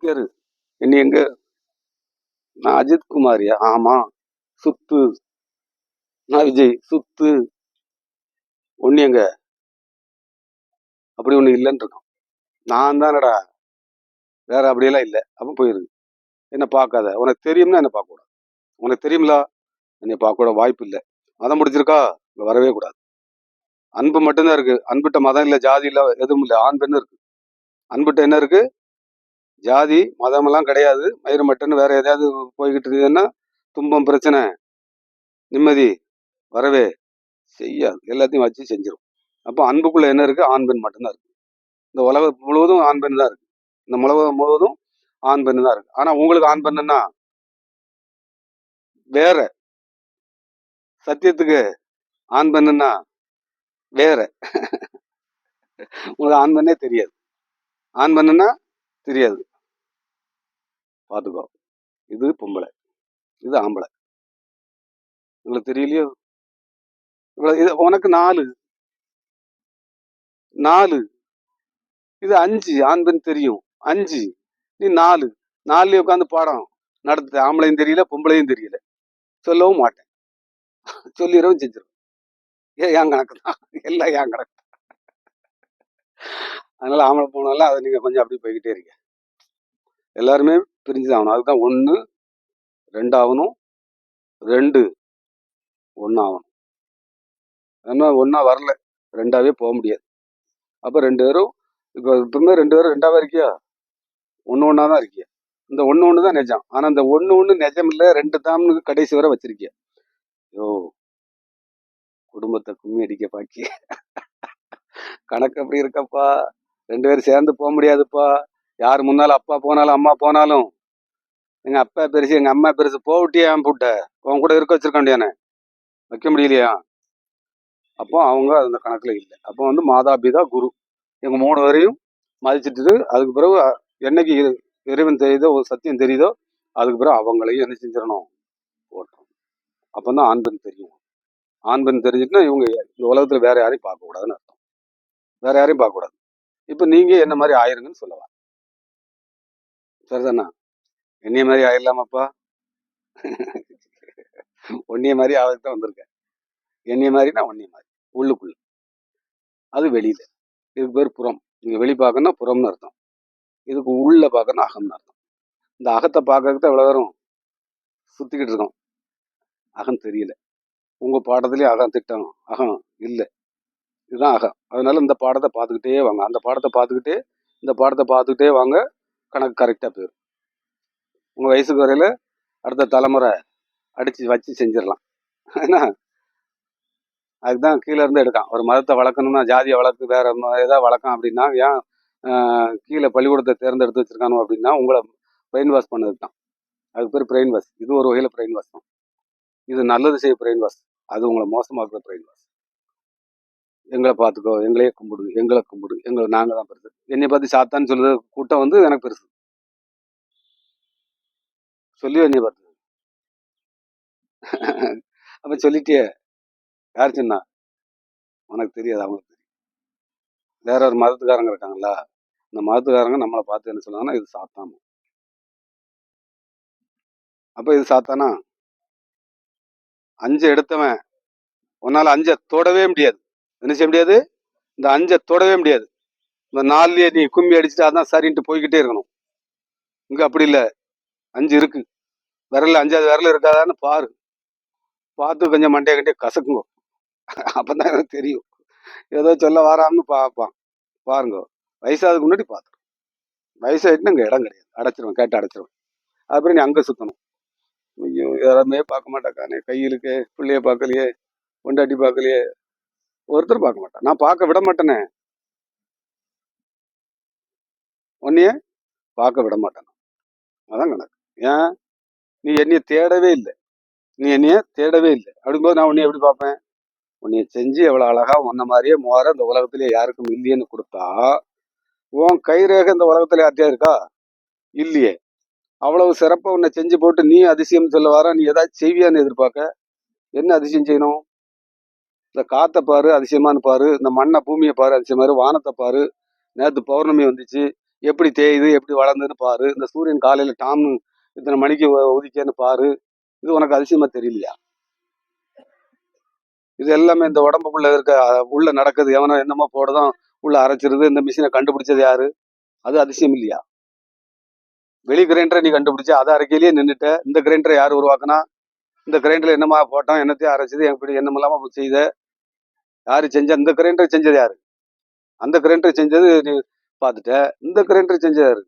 பேரு என்ன எங்க? நான் அஜித் குமாரியா? ஆமா. சுத்து. நான் விஜய். சுத்து. ஒண்ணு எங்க? அப்படி ஒண்ணு இல்லைன்னு இருக்கும். நான் தானடா. வேற அப்படியெல்லாம் இல்லை. அப்ப போயிருக்கு. என்ன பார்க்காத. உனக்கு தெரியும்னா என்ன பார்க்க கூடாது. உனக்கு தெரியுமில என்னை பார்க்க கூட வாய்ப்பு இல்லை. மதம் முடிச்சிருக்கா இங்க வரவே கூடாது. அன்பு மட்டும்தான் இருக்கு. அன்புட்ட மதம் இல்லை, ஜாதி இல்லை, எதுவும் இல்லை. ஆண் பெண்ணு இருக்கு. அன்புட்ட என்ன இருக்கு? ஜாதி மதம் எல்லாம் கிடையாது. மயிறு மட்டும்னு வேற ஏதாவது போய்கிட்டு இருக்குதுன்னா துன்பம் பிரச்சனை நிம்மதி வரவே செய்யாது. எல்லாத்தையும் வச்சு செஞ்சிடும். அப்போ அன்புக்குள்ள என்ன இருக்கு? ஆண் பெண் மட்டும்தான் இருக்கு. இந்த உலகம் முழுவதும் ஆண் பெண் தான் இருக்கு. இந்த உலகம் முழுவதும் ஆண் பெண் தான் இருக்கு. ஆனா உங்களுக்கு ஆண் பெண்ணுன்னா வேற. சத்தியத்துக்கு ஆண் பெண்ணுன்னா வேற. உங்களுக்கு ஆண் பெண்ணே தெரியாது. ஆண் பெண்ணுன்னா தெரியாது. பாத்துக்கோ. இது பொம்பளை, இது ஆம்பளை. உங்களுக்கு தெரியலையோ? இது உனக்கு 4 இது 5 ஆண் பெண் தெரியும். 5 நீ 4 4 உட்காந்து பாடம் நடத்து. ஆம்பளையும் தெரியல, பொம்பளையும் தெரியல. சொல்லவும் மாட்டேன். சொல்லிடவும் செஞ்சிடும். என் கணக்கு தான். எல்லாம் என் கணக்கு. அதனால ஆம்பளை போனாலும் அதை நீங்க கொஞ்சம் அப்படி போய்கிட்டே இருக்க. எல்லாருமே பிரிஞ்சுதான் ஆகணும். அதுதான் 1 2 ஆகணும், 2 1 ஆகணும். ஏன்னா 1 வரல, 2ஆவே போக முடியாது. அப்ப 2 பேரும் இப்போ இப்பவுமே 2 பேரும் 2ஆவே இருக்கியா? 1 தான் இருக்கியா? இந்த 1 தான் நிஜம். ஆனா இந்த 1 நிஜம் இல்லை, 2 தான் கடைசி வரை வச்சிருக்கிய. ஐயோ, குடும்பத்தை கும்மி அடிக்க பாக்கி கணக்கு அப்படி இருக்கப்பா. 2 பேரும் சேர்ந்து போக முடியாதுப்பா. யார் முன்னாலும் அப்பா போனாலும் அம்மா போனாலும் எங்க அப்பா பெருசு எங்க அம்மா பெருசு போவிட்டியே ஏன் புட்ட உன் கூட இருக்க வச்சிருக்க வேண்டியானே, வைக்க முடியலையா? அப்போ அவங்க அந்த கணக்குல இல்லை. அப்போ வந்து மாதா பிதா குரு எங்க 3 பேரையும் மதிச்சுட்டு அதுக்கு பிறகு என்னைக்கு இறைவன் தெரியுதோ, ஒரு சத்தியம் தெரியுதோ, அதுக்கு பிறகு அவங்களையும் என்ன செஞ்சிடணும்? போட்டோம். அப்பதான் ஆண் பெண் தெரியும். ஆண் பெண் தெரிஞ்சுட்டுனா இவங்க இந்த உலகத்துல வேற யாரையும் பார்க்க கூடாதுன்னு அர்த்தம். வேற யாரையும் பார்க்க கூடாது. இப்ப நீங்க என்ன மாதிரி ஆயிருங்கன்னு சொல்லலாம். சரிதானா? என்னைய மாதிரி ஆயிடலாமாப்பா? ஒன்னிய மாதிரி ஆவதுதான் வந்திருக்கேன். என்னைய மாதிரினா ஒன்னிய மாதிரி உள்ளுக்குள்ள, அது வெளியில. இதுக்கு பேர் புறம். நீங்க வெளி பார்க்கணும்னா புறம்னு அர்த்தம். இதுக்கு உள்ள பார்க்கணும் அகம்னு அர்த்தம். இந்த அகத்தை பார்க்கறதுக்கு எவ்வளவு வரும் சுத்திக்கிட்டு இருக்கோம். அகம் தெரியல. உங்க பாடத்திலேயே அகம் திட்டம் அகம் இல்லை. இதுதான் அகம். அதனால இந்த பாடத்தை பார்த்துக்கிட்டே வாங்க. அந்த பாடத்தை பார்த்துக்கிட்டே இந்த பாடத்தை பார்த்துக்கிட்டே வாங்க. கணக்கு கரெக்டா போயிடும். உங்க வயசுக்கு வரையில அடுத்த தலைமுறை அடிச்சு வச்சு செஞ்சிடலாம். ஏன்னா அதுதான் கீழே இருந்து எடுக்கான். ஒரு மதத்தை வளர்க்கணும்னா ஜாதியை வளர்க்கு வேற ஏதாவது வளர்க்கான் அப்படின்னா ஏன் கீழே பள்ளிக்கூடத்தை தேர்ந்தெடுத்து வச்சிருக்கானோ அப்படின்னா உங்களை பிரெயின் வாஷ் பண்ணது தான். அதுக்கு பேர் பிரெயின் வாஷ். இது ஒரு வகையில பிரெயின் வாஷ் தான். இது நல்லது செய்ய பிரெயின் வாஷ், அது உங்களை மோசமாக்குற பிரெயின் வாஷ். எங்களை பார்த்துக்கோ, எங்களையே கும்பிடு, எங்களை கும்பிடு, எங்களை நாங்க தான் பெருசு. என்னை பார்த்து சாத்தான்னு சொல்லுற கூட்டம் வந்து எனக்கு பெருசு. சொல்லி என்னை பார்த்து அப்ப சொல்லிட்டே யார் சொன்னா? உனக்கு தெரியாது, அவங்களுக்கு தெரியும். வேற ஒரு மதத்துக்காரங்க இருக்காங்களா, இந்த மதத்துக்காரங்க நம்மளை பார்த்து என்ன சொல்லுவாங்கன்னா இது சாத்தான். அப்ப இது சாத்தானா? 5 எடுத்தவன் உன்னால 5 தொடவே முடியாது. என்ன செய்ய முடியாது? இந்த 5 தொடவே முடியாது. இந்த 4லயே நீ கும்மி அடிச்சுட்டு அதான் சரின்ட்டு போய்கிட்டே இருக்கணும். இங்க அப்படி இல்லை. 5 இருக்கு. விரல்ல 5வது விரல் இருக்காதான்னு பாரு. பார்த்து கொஞ்சம் மண்டைய கண்டிய கசக்குங்க. அப்பதான் எனக்கு தெரியும். ஏதோ சொல்ல வாராம்னு பார்ப்பான். பாருங்க, வயசாதுக்கு முன்னாடி பார்த்துரும். வயசாயிட்டுன்னு இங்க இடம் கிடையாது. அடைச்சிருவேன், கேட்டு அடைச்சிருவேன். அப்புறம் நீ அங்க சுத்தணும். ஐயோ, யாருமே பார்க்க மாட்டாக்கானே, கையிலுக்கு பிள்ளைய பார்க்கலையே, பொண்டாட்டி பார்க்கலையே, ஒருத்தர் பார்க்க மாட்டான். நான் பார்க்க விட மாட்டேனே, உன்னைய பார்க்க விட மாட்டேன். அதான் கணக்கு. ஏன்? நீ என்னைய தேடவே இல்லை. நீ என்னைய தேடவே இல்லை. அப்படிங்கும்போது நான் உன்னைய எப்படி பார்ப்பேன்? உன்னைய செஞ்சு எவ்வளவு அழகா உன்ன மாதிரியே மோர இந்த உலகத்திலே யாருக்கும் இல்லையேன்னு கொடுத்தா உன் கைரேகை இந்த உலகத்துல யார்ட்டியா இருக்கா? இல்லையே. அவ்வளவு சிறப்பா உன்னை செஞ்சு போட்டு நீ அதிசயம் சொல்ல வர, நீ ஏதாச்சும் செய்வியான்னு எதிர்பார்க்க. என்ன அதிசயம் செய்யணும்? இந்த காத்தை பாரு அதிசயமானு பாரு, இந்த மண்ணை பூமியை பாரு அதிசயமாரு, வானத்தை பாரு, நேற்று பௌர்ணமி வந்துச்சு, எப்படி தேயுது எப்படி வளர்ந்ததுன்னு பாரு. இந்த சூரியன் காலையில டாம்னு இத்தனை மணிக்கு உதிக்கன்னு பாரு. இது உனக்கு அதிசயமா தெரியலையா? இது எல்லாமே இந்த உடம்புக்குள்ள இருக்க உள்ள நடக்குது. எவனோ என்னமோ போடுதான் உள்ள அரைச்சிருது. இந்த மிஷினை கண்டுபிடிச்சது யாரு? அது அதிசயம் இல்லையா? வெளி கிரைண்டரை நீ கண்டுபிடிச்ச, அதை அரைக்கையிலேயே நின்றுட்ட. இந்த கிரைண்டரை யார் உருவாக்குனா? இந்த கிரைண்டர்ல என்னமா போட்டோம், என்னத்தையும் அரைச்சது, எப்படி என்னமெல்லாம செய்த, யாரு செஞ்சா? இந்த கிரைண்டரை செஞ்சது யாரு? அந்த கிரைண்டரை செஞ்சது நீ பார்த்துட்ட. இந்த கிரைண்டரை செஞ்சது யாரு?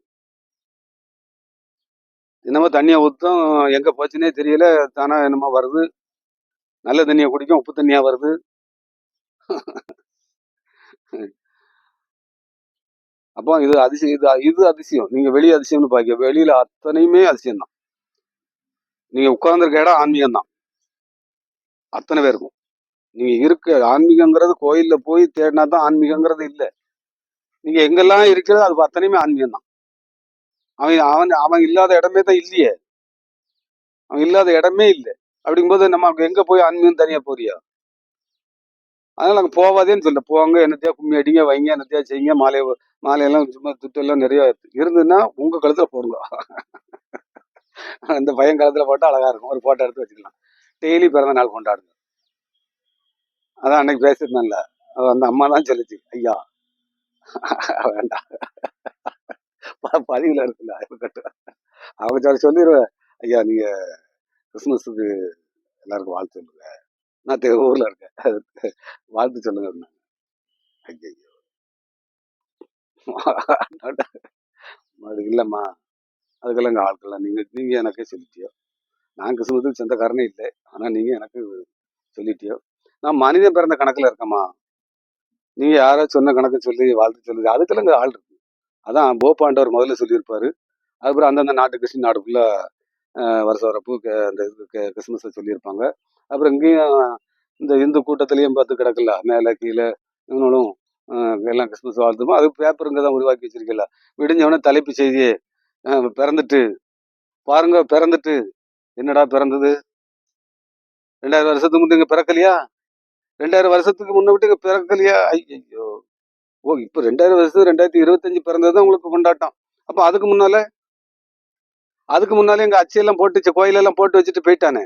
என்னமோ தண்ணியை ஊற்றும், எங்க போச்சுன்னே தெரியல, தானா என்னமோ வருது. நல்ல தண்ணியை குடிக்கும், உப்பு தண்ணியா வருது. அப்போ இது அதிசயம். இது அதிசயம். நீங்க வெளியே அதிசயம்னு பாக்க, வெளியில அத்தனையுமே அதிசயம் தான். நீங்க உட்கார்ந்துருக்க இடம் ஆன்மீகம் தான் அத்தனை பேருக்கும். நீங்க இருக்க ஆன்மீகங்கிறது கோயில்ல போய் தேடினா தான் ஆன்மீகங்கிறது இல்லை. நீங்க எங்கெல்லாம் இருக்கிறது அது அத்தனையுமே ஆன்மீகம் தான். அவன் அவன் அவன் இல்லாத இடமே தான் இல்லையே. அவன் இல்லாத இடமே இல்லை. அப்படிங்கும்போது நம்ம எங்க போய் ஆன்மீகம் தனியா போறியா? அதனால அங்க போவாதேன்னு சொல்ல. போங்க, என்னத்தையா கும்மி அடிங்க, வைங்க, என்னத்தையா செய்யுங்க. மாலையெல்லாம் சும்மா துட்டெல்லாம் நிறைய இருந்ததுன்னா உங்க கழுத்துல போடுங்க. இந்த பையன் கழுத்துல போட்டா அழகா இருக்கும். ஒரு போட்டோ எடுத்து வச்சுக்கலாம். டெய்லி பிறந்த நாள் கொண்டாடுங்க. அதான் அன்னைக்கு பேசிருந்தேன்ல, அந்த அம்மா தான் சொல்லிச்சு, ஐயா வேண்டாம், பதிவுல இருக்குல்ல இருக்கட்டும். அவங்க சொல்லிடுவேன், ஐயா நீங்க கிறிஸ்துமஸுக்கு எல்லாருக்கும் வாழ்த்து சொல்லுங்க, நான் ஊர்ல இருக்கேன், வாழ்த்து சொல்லுங்க. ஐயோ இல்லம்மா, அதுக்கெல்லாம் எங்க ஆட்கள் நீங்க நீங்க எனக்கே சொல்லிட்டியோ. நான் கிறிஸ்துமஸுக்கு சொந்தக்காரனே இல்லை, ஆனா நீங்க எனக்கு சொல்லிட்டியோ. நான் மனிதன் பிறந்த கணக்குல இருக்கேம்மா. நீங்க யாரோ சொன்ன கணக்கு சொல்லி வாழ்த்து சொல்லுது, அதுக்கெல்லாம் இங்க ஆள் இருக்கு. அதான் போப்பாண்டவர் முதல்ல சொல்லியிருப்பாரு. அதுக்கப்புறம் அந்தந்த நாட்டு கிறிஸ்டின் நாடு ஃபுல்லா வருஷ வரப்பு அந்த கிறிஸ்துமஸை சொல்லியிருப்பாங்க. அப்புறம் இங்கேயும் இந்த இந்து கூட்டத்திலையும் பார்த்து கிடக்கல, மேலே கீழே இவங்களும் எல்லாம் கிறிஸ்துமஸ் வாழ்த்துமோ. அது பேப்பருங்க தான் உருவாக்கி வச்சிருக்கல. விடிஞ்சவொடனே தலைப்பு செய்தியே பிறந்துட்டு பாருங்க, பிறந்துட்டு என்னடா பிறந்தது? 2000 வருஷத்துக்கு முன்ன இங்க பிறக்கலையா? 2000 வருஷத்துக்கு முன்ன விட்டு இங்க பிறக்கலையா? ஐயோ! ஓ, இப்போ 2000 வருஷம் 2025 பிறந்ததுதான் உங்களுக்கு கொண்டாட்டம். அப்ப அதுக்கு முன்னாலே எங்க அச்சியெல்லாம் போட்டு கோயிலெல்லாம் போட்டு வச்சுட்டு போயிட்டானே.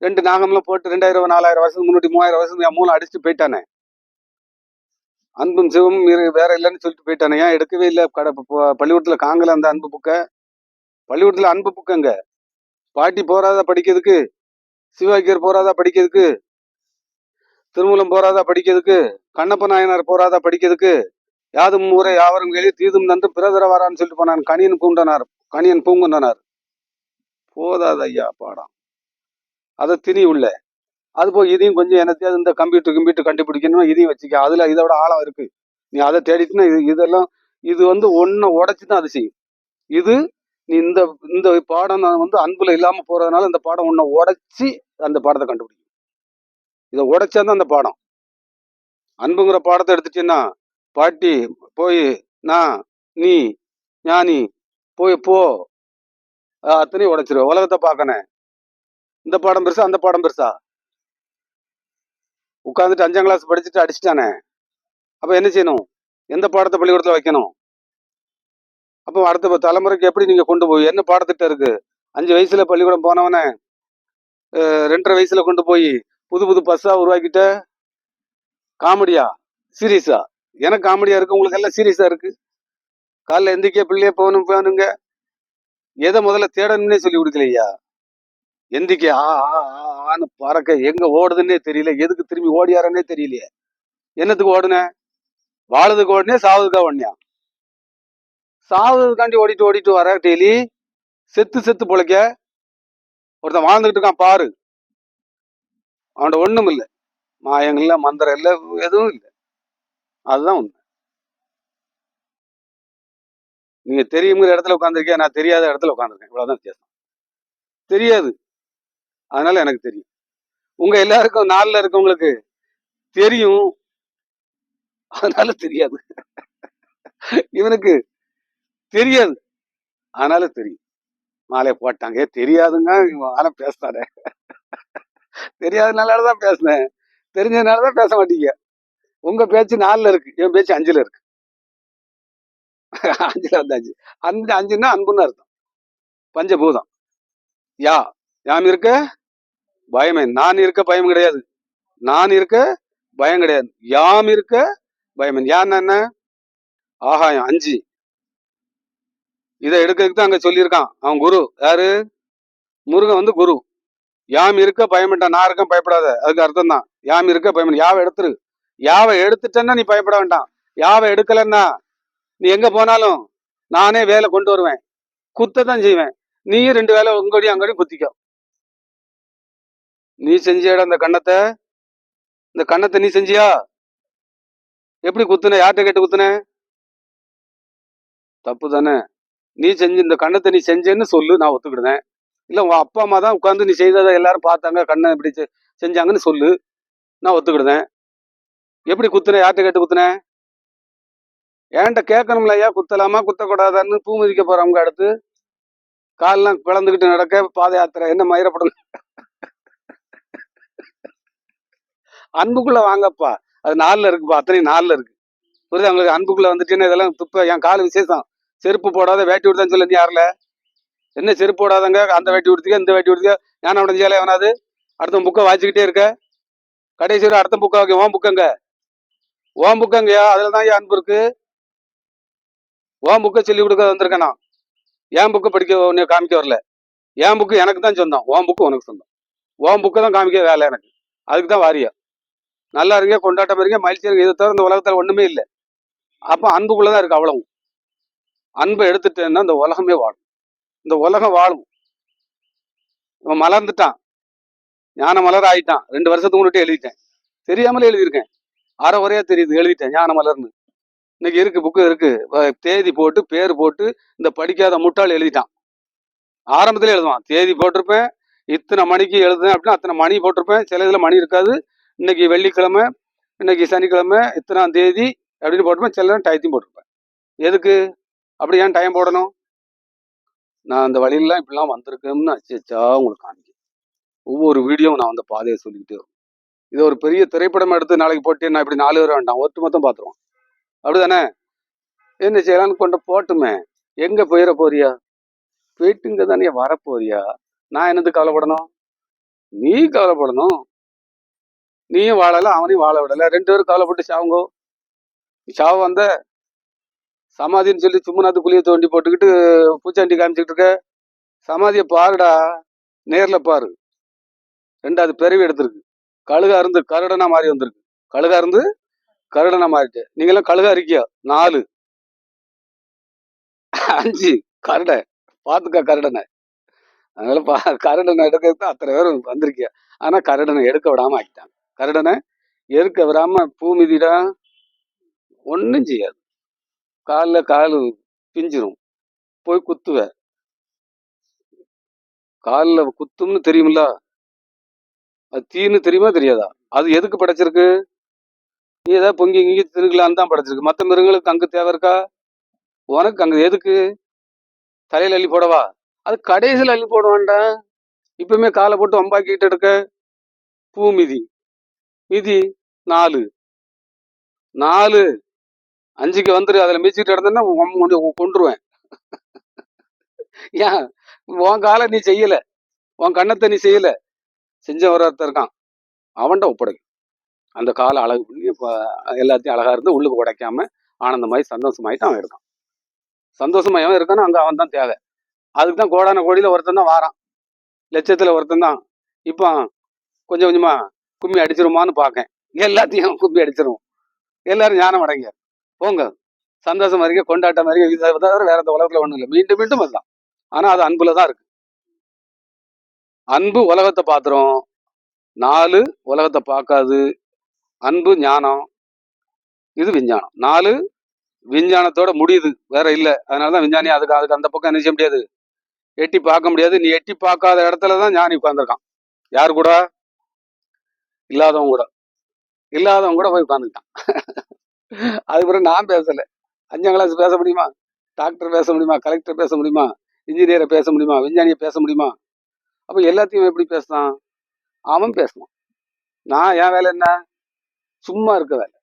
2 நாகம்லாம் போட்டு 2000 4000 வருஷத்துக்கு முன்னாடி 3000 வருஷத்துக்கு என் மூலம் அடிச்சுட்டு போயிட்டானே. அன்பும் சிவமும் வேற இல்லைன்னு சொல்லிட்டு போயிட்டானே. ஏன் எடுக்கவே இல்லை? பள்ளிக்கூடத்துல காங்கல அந்த அன்பு புக்க. பள்ளிக்கூடத்துல அன்பு புக்கங்க. பாட்டி போறாதா படிக்கிறதுக்கு? சிவாக்கியர் போறாதா படிக்கிறதுக்கு? திருமூலம் போறாதா படிக்கிறதுக்கு? கண்ணப்ப நாயனார் போறாதா படிக்கிறதுக்கு? யாதும் ஊரை யாவரும் கேள்வி தீதும் நன்று பிறதர வரான்னு சொல்லிட்டு போனான். கணியன் பூங்குன்றனார். போதாது ஐயா பாடம். அதை திணி உள்ள. அது போய் இதையும் கொஞ்சம் என்னத்தையாவது இந்த கம்ப்யூட்டர் கண்டுபிடிக்கணும், இதையும் வச்சுக்க. அதுல இதோட ஆழம் இருக்கு. நீ அதை தேடிட்டுனா இதெல்லாம் இது ஒன்ன உடைச்சுதான் அது செய்யும். இது நீ இந்த இந்த பாடம் அன்புல இல்லாம போறதுனால இந்த பாடம் உன்னை உடைச்சி அந்த பாடத்தை கண்டுபிடிக்கும். இதை உடைச்சாதான் அந்த பாடம். அன்புங்கிற பாடத்தை எடுத்துட்டீங்கன்னா, பாட்டி போய் நான் நீ ஞானி போய் போ, அத்தனையும் உடைச்சிருவ. உலகத்தை பார்க்கணும். இந்த பாடம் பெருசா அந்த பாடம் பெருசா? உட்காந்துட்டு 5ஆம் கிளாஸ் படிச்சுட்டு அடிச்சுட்டானே. அப்ப என்ன செய்யணும்? எந்த பாடத்தை பள்ளிக்கூடத்துல வைக்கணும்? அப்போ அடுத்த தலைமுறைக்கு எப்படி நீங்க கொண்டு போய் என்ன பாடத்திட்டம் இருக்கு? 5 வயசுல பள்ளிக்கூடம் போனவனே 2.5 வயசுல கொண்டு போய் புது புது பஸ்ஸா உருவாக்கிட்ட. காமெடியா சீரியஸா? எனக்கு காமெடியா இருக்கு, உங்களுக்கு எல்லாம் சீரியஸா இருக்கு. காலைல எந்திரிக்க பிள்ளைய போகணுங்க. எதை முதல்ல தேடணும்னே சொல்லி கொடுக்கலையா? எந்திக்க ஆன்னு பறக்க எங்க ஓடுதுன்னே தெரியல, எதுக்கு திரும்பி ஓடியாரன்னே தெரியலையே. என்னத்துக்கு ஓடுன? வாழதுக்கு ஓடுனே, சாவதுக்கா ஓடுனியா? சாவதுக்காண்டி ஓடிட்டு வர டெய்லி செத்து பொழைக்க. ஒருத்தன் வாழ்ந்துகிட்டு இருக்கான் பாரு, அவன்கிட்ட ஒண்ணும் இல்லை, மாயங்கள் இல்ல, மந்திரம் இல்ல, எதுவும் இல்லை. அதுதான் உண்மை. நீங்க தெரியுங்கிற இடத்துல உட்காந்துருக்கேன், நான் தெரியாத இடத்துல உட்காந்துருக்கேன். இவ்வளவுதான் வித்தியாசம். தெரியாது, அதனால எனக்கு தெரியும். உங்க எல்லாருக்கும் நாள்ல இருக்கவங்களுக்கு தெரியும், அதனால தெரியாது. இவனுக்கு தெரியாது, அதனால தெரியும். மாலையை போட்டாங்க. தெரியாதுங்க ஆனா பேசுறாரு. தெரியாதனாலதான் பேசினேன், தெரிஞ்சதுனாலதான் பேச மாட்டீங்க. உங்க பேச்சு 4ல இருக்கு, என் பேச்சு 5ல இருக்கு. அஞ்சுல வந்தாச்சு. அந்த அஞ்சுன்னா அன்புன்னு அர்த்தம். பஞ்சபூதம். யா யாம் இருக்க பயமே. நான் இருக்க பயம் கிடையாது. நான் இருக்க பயம் கிடையாது. யாம் இருக்க பயமேன். யான்னு என்ன? ஆகாயம் 5. இதை எடுக்கிறதுக்கு தான் அங்க சொல்லியிருக்கான் அவன் குரு. யாரு? முருகன் வந்து குரு. யாம் இருக்க பயமிட்டான். நான் இருக்க பயப்படாத. அதுக்கு அர்த்தம் தான். யாம் இருக்க பயமன். யாவை எடுத்துரு. யாவை எடுத்துட்டேன்னா நீ பயப்பட வேண்டாம். யாவை எடுக்கலன்னா நீ எங்க போனாலும் நானே வேலை கொண்டு வருவேன். குத்ததான் செய்வேன். நீயும் 2 வேலை உங்கடியும் அங்கடியும் குத்திக்க. நீ செஞ்சியடா இந்த கண்ணத்தை நீ செஞ்சியா? எப்படி குத்துன? யார்கிட்ட கேட்டு குத்துன? தப்பு தானே? நீ செஞ்சு இந்த கண்ணத்தை நீ செஞ்சேன்னு சொல்லு, நான் ஒத்துக்கிடுவேன். இல்ல உன் அப்பா அம்மா தான் உட்காந்து நீ செய்ததை எல்லாரும் பார்த்தாங்க, கண்ணை இப்படி செஞ்சாங்கன்னு சொல்லு, நான் ஒத்துக்கிடுவேன். எப்படி குத்துன? யார்கிட்ட கேட்டு குத்துன? ஏன்ட்ட கேட்கணும்ல, ஐயா குத்தலாமா குத்தக்கூடாதான்னு. பூ மிதிக்க போறவங்க அடுத்து காலெல்லாம் பிளந்துக்கிட்டு நடக்க பாத யாத்திரை என்ன மயிரப்படும். அன்புக்குள்ள வாங்கப்பா. அது 4ல இருக்குப்பா. அத்தனை 4ல இருக்கு. புரியுது அவங்களுக்கு? அன்புக்குள்ள வந்துட்டேன்னு இதெல்லாம் துப்ப. என் கால விசேஷம். செருப்பு போடாத வேட்டி விடுதான்னு சொல்ல நீ யாருல? என்ன செருப்பு போடாதங்க, அந்த வேட்டி விடுத்துக்க இந்த வேட்டி விடுத்துக்க. ஞானம் அடைஞ்சாலே எவனாவது? அடுத்த புக்கை வாசிக்கிட்டே இருக்க. கடைசி வரை அடுத்த புக்கை வைக்க. ஓம் புக்கங்க, ஓம் புக்கங்கயா. அதுலதான் என் அன்பு இருக்கு. ஓம் புக்கை சொல்லி கொடுக்க வந்திருக்கேன் நான். என் புக்கை படிக்க உன்னை காமிக்க வரல. என் புக்கு எனக்கு தான் சொந்தம், ஓம் புக்கு உனக்கு சொந்தம். ஓம் புக்கை தான் காமிக்க வேலை எனக்கு. அதுக்கு தான் வாரியா. நல்லா இருங்க, கொண்டாட்டம் இருங்க, மகிழ்ச்சி இருங்க. இதை தவிர இந்த உலகத்துல ஒண்ணுமே இல்லை. அப்ப அன்புக்குள்ளதான் இருக்கு அவ்வளவு. அன்பை எடுத்துட்டேன்னா இந்த உலகமே வாழும். இந்த உலகம் வாழும். இவன் மலர்ந்துட்டான், ஞான மலர் ஆயிட்டான். 2 வருஷத்துக்கு முன்னாடி எழுதிட்டேன். தெரியாமலே எழுதியிருக்கேன். அரை குறையா தெரியுது, எழுதிட்டேன் ஞான மலர்னு. இன்னைக்கு இருக்கு, புக்கு இருக்கு. தேதி போட்டு பேர் போட்டு இந்த படிக்காத முட்டாள் எழுதிட்டான். ஆரம்பத்துல எழுதுவான், தேதி போட்டிருப்பேன், இத்தனை மணிக்கு எழுதுனேன் அப்படின்னா அத்தனை மணி போட்டிருப்பேன். சில இதுல மணி இருக்காது. இன்னைக்கு வெள்ளிக்கிழமை, இன்னைக்கு சனிக்கிழமை, இத்தனாம் தேதி அப்படின்னு போட்டிருப்பேன். சில டயத்தையும் போட்டிருப்பேன். எதுக்கு அப்படி? ஏன் டைம் போடணும்? நான் அந்த வழியிலாம் இப்படிலாம் வந்திருக்கேன்னு அச்சா உங்களுக்கு காமிக்க. ஒவ்வொரு வீடியோவும் நான் அந்த பாதையை சொல்லிக்கிட்டே வரும். இதை ஒரு பெரிய திரைப்படம் எடுத்து நாளைக்கு போட்டு நான் இப்படி 4 பேர் வேண்டாம், ஒட்டு மொத்தம் பார்த்துருவோம். அப்படிதானே? என்ன செய்யலான்னு கொண்டு போட்டுமே. எங்க போயிட போறியா? போயிட்டுங்க தானே வரப்போறியா? நான் என்னது கவலைப்படணும்? நீ கவலைப்படணும். நீயும் வாழல, அவனையும் வாழ விடல. 2 பேரும் கவலைப்பட்டு சாவுங்கோ. சாவு வந்த சமாதின்னு சொல்லி சும்மனாத்து குழியை தோண்டி போட்டுக்கிட்டு பூச்சாண்டி காமிச்சுக்கிட்டு இருக்க. சமாதியை பாருடா, நேர்ல பாரு. 2வது பிறவி எடுத்திருக்கு. கழுகா இருந்து கருடனா மாறி வந்திருக்கு. கழுகா இருந்து கருடனா மாறிட்டு. நீங்களாம் கழுகா இருக்கியா? 4. 5 கருடை. பாத்துக்க கருடனை. அதனால கருடனை எடுக்கிறது அத்தனை பேரும் வந்திருக்கியா. ஆனா கருடனை எடுக்க விடாம ஆக்கிட்டாங்க. கருடனை எடுக்க விடாம பூமிதிடா ஒன்னும் செய்யாது. காலு பிஞ்சிரும். போய் குத்துவ. காலில் குத்தும்னு தெரியுமில்ல? அது தீன்னு தெரியுமா தெரியாதா? அது எதுக்கு படைச்சிருக்கு? நீ ஏதாவது பொங்கி இங்கி திருக்கலான்னு தான் படைச்சிருக்கு. மற்ற மிருகங்களுக்கு அங்கு தேவை இருக்கா? உனக்கு அங்க எதுக்கு? தலையில அள்ளி போடவா? அது கடைசியில் அள்ளி போட வேண்டாம். இப்பவுமே காலை போட்டு வம்பாக்கிட்டு எடுக்க. பூ மிதி மிதி 4 5க்கு வந்துரு. அதுல மிதிச்சுட்டு இடந்தா கொண்டுருவேன். ஏன் உன் காலை நீ செய்யல, உன் கண்ணத்தை நீ செய்யல, செஞ்ச ஒருத்தர் இருக்கான், அவன்கிட்ட ஒப்படைக்கும். அந்த காலை அழகு பண்ணி எல்லாத்தையும் அழகா இருந்து உள்ளுக்கு உடைக்காம ஆனந்தமாயி சந்தோஷமாயிட்டு அவன் இருக்கான். சந்தோஷமாயவன் இருக்கான்னு அங்க அவன் தான் தேவை. அதுக்கு தான் கோடான கோடியில ஒருத்தன் தான் வாரான், லட்சத்துல ஒருத்தன் தான். இப்போ கொஞ்சம் கொஞ்சமா கும்மி அடிச்சிருமான்னு பார்க்கேன். எல்லாத்தையும் கும்மி அடிச்சிருவோம். எல்லாரும் ஞானம் அடைங்க, போங்க, சந்தோஷமா இருக்க, கொண்டாட்டம் இருக்க. இதை தவிர வேற இந்த உலகத்துல ஒண்ணும் இல்லை. மீண்டும் மீண்டும் அதுதான். ஆனா அது அன்புலதான் இருக்கு. அன்பு உலகத்தை பாத்துரும், 4 உலகத்தை பார்க்காது. அன்பு ஞானம், இது விஞ்ஞானம். 4 விஞ்ஞானத்தோட முடியுது, வேற இல்ல. அதனாலதான் விஞ்ஞானி அதுக்கு அந்த பக்கம் என்ன செய்ய முடியாது, எட்டி பார்க்க முடியாது. நீ எட்டி பார்க்காத இடத்துலதான் ஞானி உட்கார்ந்துருக்கான். யாரு கூட? இல்லாதவங்க கூட போய் உட்காந்துக்கிட்டான். அதுக்கப்புறம் நான் பேசல. 5ஆம் கிளாஸ் பேச முடியுமா? டாக்டர் பேச முடியுமா? கலெக்டர் பேச முடியுமா? இன்ஜினியரை பேச முடியுமா? விஞ்ஞானியை பேச முடியுமா? அப்ப எல்லாத்தையும் எப்படி பேசுறான்? அவன் பேசணும். நான் என் வேலை என்ன? சும்மா இருக்க வேலை.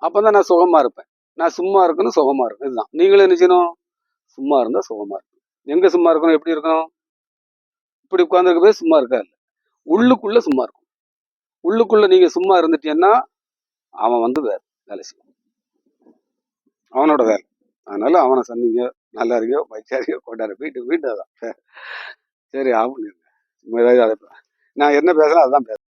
அப்பதான் நான் சுகமா இருப்பேன். நான் சும்மா இருக்கணும், சுகமா இருக்கணும். இதுதான். நீங்களும் என்ன செய்யணும்? சும்மா இருந்தா சுகமா இருக்கணும். எங்க சும்மா இருக்கணும்? எப்படி இருக்கணும்? இப்படி உட்கார்ந்துருக்க போய் சும்மா இருக்காது. உள்ளுக்குள்ள சும்மா இருக்கும். உள்ளுக்குள்ள நீங்க சும்மா இருந்துட்டீங்கன்னா அவன் வந்து வேலை செய்யும். அவனோட வேலை. அதனால அவனை சந்திங்க, நல்லா இருங்க, மகிழ்ச்சியா இருங்க, கொண்டாடு. வீட்டு வீட்டு அதான். சரி ஆகும். நான் என்ன பேசுறேன் அதான் பேசுறேன்.